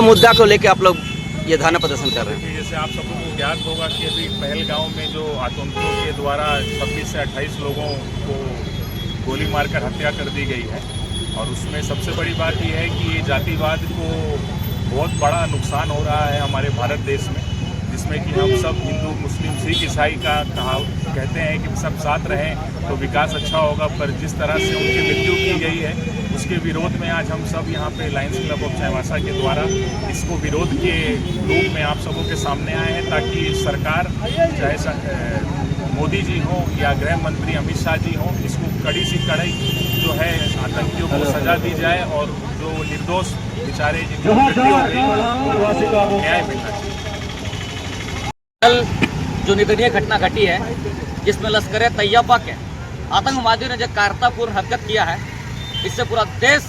मुद्दा को लेकर आप लोग ये धरना प्रदर्शन कर रहे हैं? जैसे आप सबको ज्ञात होगा कि अभी पहलगांव में जो आतंकियों के द्वारा 26 से 28 लोगों को गोली मारकर हत्या कर दी गई है, और उसमें सबसे बड़ी बात यह है कि ये जातिवाद को बहुत बड़ा नुकसान हो रहा है हमारे भारत देश में, जिसमें कि हम सब हिंदू मुस्लिम सिख ईसाई का कहते हैं कि सब साथ रहें तो विकास अच्छा होगा, पर जिस तरह से उनकी मृत्यु की गई है उसके विरोध में आज हम सब यहाँ पे लायंस क्लब ऑफ चाईबासा के द्वारा इसको विरोध के रूप में आप सबों के सामने आए हैं, ताकि सरकार चाहे मोदी जी हों या गृह मंत्री अमित शाह जी हों, इसको कड़ी से कड़ी जो है आतंकियों को सजा दी जाए और जो निर्दोष बेचारे जिनकी मृत्यु हो गई उनको न्याय मिलना चाहिए। कल जो निंदनीय घटना घटी है जिसमें लश्कर तैयबा के आतंकवादियों ने जो कायरतापूर्ण हरकत किया है, इससे पूरा देश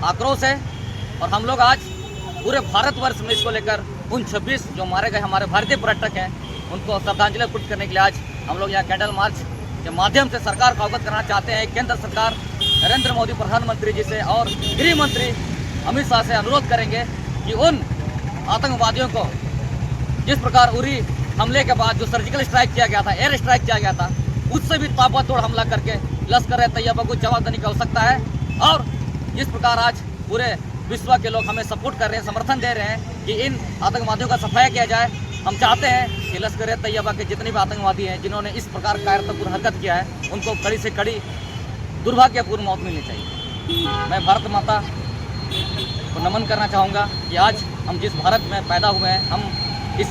आक्रोश है। और हम लोग आज पूरे भारतवर्ष में इसको लेकर उन 26 जो मारे गए हमारे भारतीय पर्यटक हैं उनको श्रद्धांजलि अर्पित करने के लिए आज हम लोग यहाँ कैंडल मार्च के माध्यम से सरकार को अवगत करना चाहते हैं। केंद्र सरकार नरेंद्र मोदी प्रधानमंत्री जी से और गृह मंत्री अमित शाह से अनुरोध करेंगे कि उन आतंकवादियों को जिस प्रकार उरी हमले के बाद जो सर्जिकल स्ट्राइक किया गया था, एयर स्ट्राइक किया गया था, उससे भी ताबड़तोड़ हमला करके लश्कर तैयबा को जवाब देने की आवश्यकता है। और जिस प्रकार आज पूरे विश्व के लोग हमें सपोर्ट कर रहे हैं, समर्थन दे रहे हैं कि इन आतंकवादियों का सफाया किया जाए, हम चाहते हैं कि लश्कर तैयबा के जितने भी आतंकवादी हैं जिन्होंने इस प्रकार कायरतापूर्ण हरकत किया है उनको कड़ी से कड़ी दुर्भाग्यपूर्ण मौत मिलनी चाहिए। मैं भारत माता को नमन करना चाहूँगा कि आज हम जिस भारत में पैदा हुए हैं, हम इस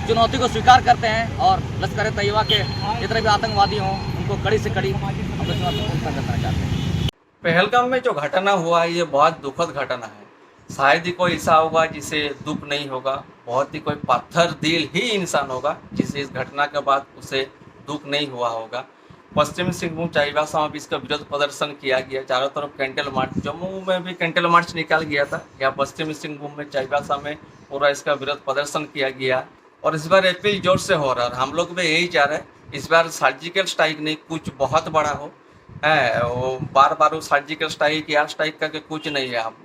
चुनौती को स्वीकार करते हैं और लश्कर तैयबा के जितने भी आतंकवादी हों उनको कड़ी से कड़ी हम चुनौती करना चाहते हैं। पहलगाम में जो घटना हुआ है ये बहुत दुखद घटना है। शायद ही कोई ऐसा होगा जिसे दुख नहीं होगा, बहुत ही कोई पत्थर दिल ही इंसान होगा जिसे इस घटना के बाद उसे दुख नहीं हुआ होगा। पश्चिमी सिंहभूम चाईबासा में भी इसका विरोध प्रदर्शन किया गया, चारों तरफ कैंडल मार्च, जम्मू में भी कैंडल मार्च निकाल गया था, या पश्चिमी सिंहभूम में चाईबासा में पूरा इसका विरोध प्रदर्शन किया गया। और इस बार अपील जोर से हो रहा है, हम लोग भी यही चाह रहे हैं इस बार सर्जिकल स्ट्राइक नहीं, कुछ बहुत बड़ा हो है, वो बार बार वो सर्जिकल स्ट्राइक एयर स्ट्राइक करके कुछ नहीं है, आप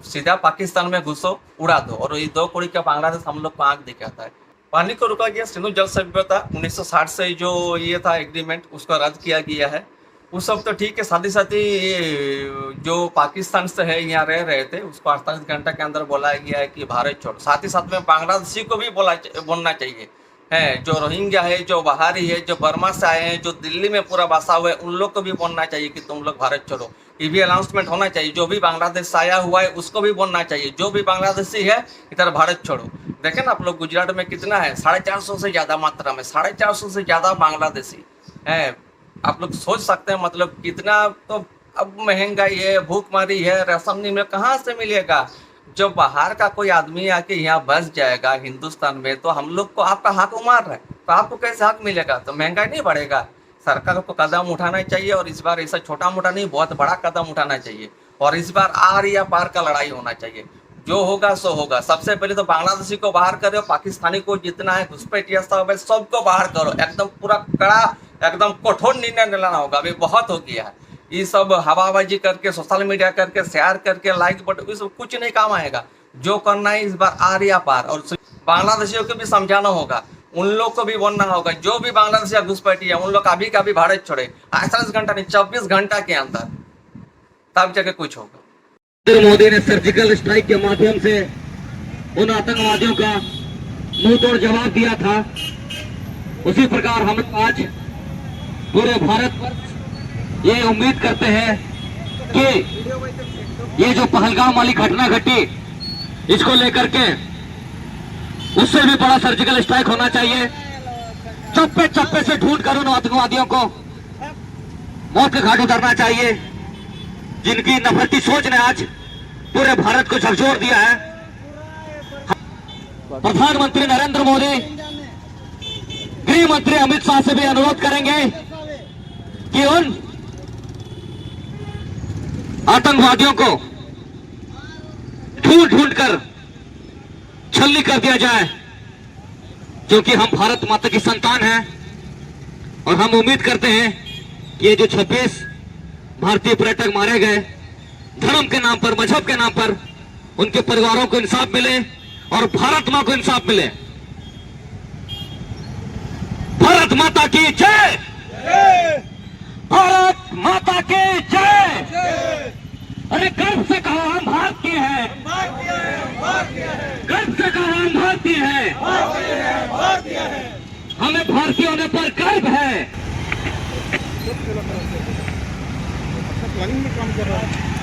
सीधा पाकिस्तान में घुसो, उड़ा दो। और ये 2 करोड़ का बांग्लादेश हम लोग को आंख दिखाता है। पानी को रोका गया, सिंधु जल सभ्यता 1960 से जो ये था एग्रीमेंट उसको रद्द किया गया है, वो सब तो ठीक है। साथ ही साथ ही जो पाकिस्तान से है यहाँ रह रहे थे उसको 48 घंटे के अंदर बोलाया गया है कि भारत छोड़ो। साथ ही साथ में बांग्लादेशी को भी बोलना चाहिए है, जो रोहिंग्या है, जो बहारी है, जो बर्मा से आए हैं, जो दिल्ली में पूरा बसा हुआ है, उन लोग को भी बोलना चाहिए कि तुम लोग भारत छोड़ो। ये भी अनाउंसमेंट होना चाहिए। जो भी बांग्लादेश से आया हुआ है उसको भी बोलना चाहिए, जो भी बांग्लादेशी है इधर भारत छोड़ो। देखें ना आप लोग गुजरात में कितना है, 450 से ज़्यादा मात्रा में, 450 से ज़्यादा बांग्लादेशी है। आप लोग सोच सकते हैं मतलब कितना। तो अब महंगाई है, भूखमरी है, राशन नहीं मिले, कहाँ से मिलेगा। जब बाहर का कोई आदमी आके यहाँ बस जाएगा हिंदुस्तान में तो हम लोग को आपका हक मार रहा है, तो आपको कैसे हक मिलेगा। तो महंगाई नहीं बढ़ेगा। सरकार को कदम उठाना चाहिए, और इस बार ऐसा छोटा मोटा नहीं बहुत बड़ा कदम उठाना चाहिए। और इस बार आर या पार का लड़ाई होना चाहिए, जो होगा सो होगा। सबसे पहले तो बांग्लादेशी को बाहर करो, पाकिस्तानी को जितना है घुसपैठिया सब है सबको बाहर करो, एकदम पूरा कड़ा एकदम कठोर निर्णय लेना होगा। अभी बहुत हो गया है ये सब हवाबाजी करके, सोशल मीडिया करके, शेयर करके, लाइक बटन, ये सब कुछ नहीं काम आएगा। जो करना है इस बार आर या पार। और बांग्लादेशियों को भी समझाना होगा, उन लोग को भी बोलना होगा, जो भी बांग्लादेशी घुसपैठी है उन लोग अभी का भी भारत छोड़े। 48 घंटा नहीं 24 घंटा के अंदर, तब जाके कुछ होगा। नरेंद्र मोदी ने सर्जिकल स्ट्राइक के माध्यम से उन आतंकवादियों का मुंह तोड़ जवाब दिया था, उसी प्रकार हम आज पूरे भारत पर ये उम्मीद करते हैं कि ये जो पहलगाम वाली घटना घटी इसको लेकर के उससे भी बड़ा सर्जिकल स्ट्राइक होना चाहिए। चप्पे चप्पे से ढूंढ कर उन आतंकवादियों को मौत के घाट उतरना चाहिए, जिनकी नफरती सोच ने आज पूरे भारत को झकझोर दिया है। प्रधानमंत्री नरेंद्र मोदी गृह मंत्री अमित शाह से भी अनुरोध करेंगे कि उन आतंकवादियों को ढूंढ ढूंढ कर छलनी कर दिया जाए, क्योंकि हम भारत माता की संतान हैं। और हम उम्मीद करते हैं कि ये जो 26 भारतीय पर्यटक मारे गए धर्म के नाम पर, मजहब के नाम पर, उनके परिवारों को इंसाफ मिले और भारत मां को इंसाफ मिले। भारत माता की जय, भारत माता की जय। अरे गर्व से कहो हम भारतीय हैं, गर्व से कहो हम भारतीय हैं, हमें भारतीय होने पर गर्व है। प्लानिंग में काम कर रहा है।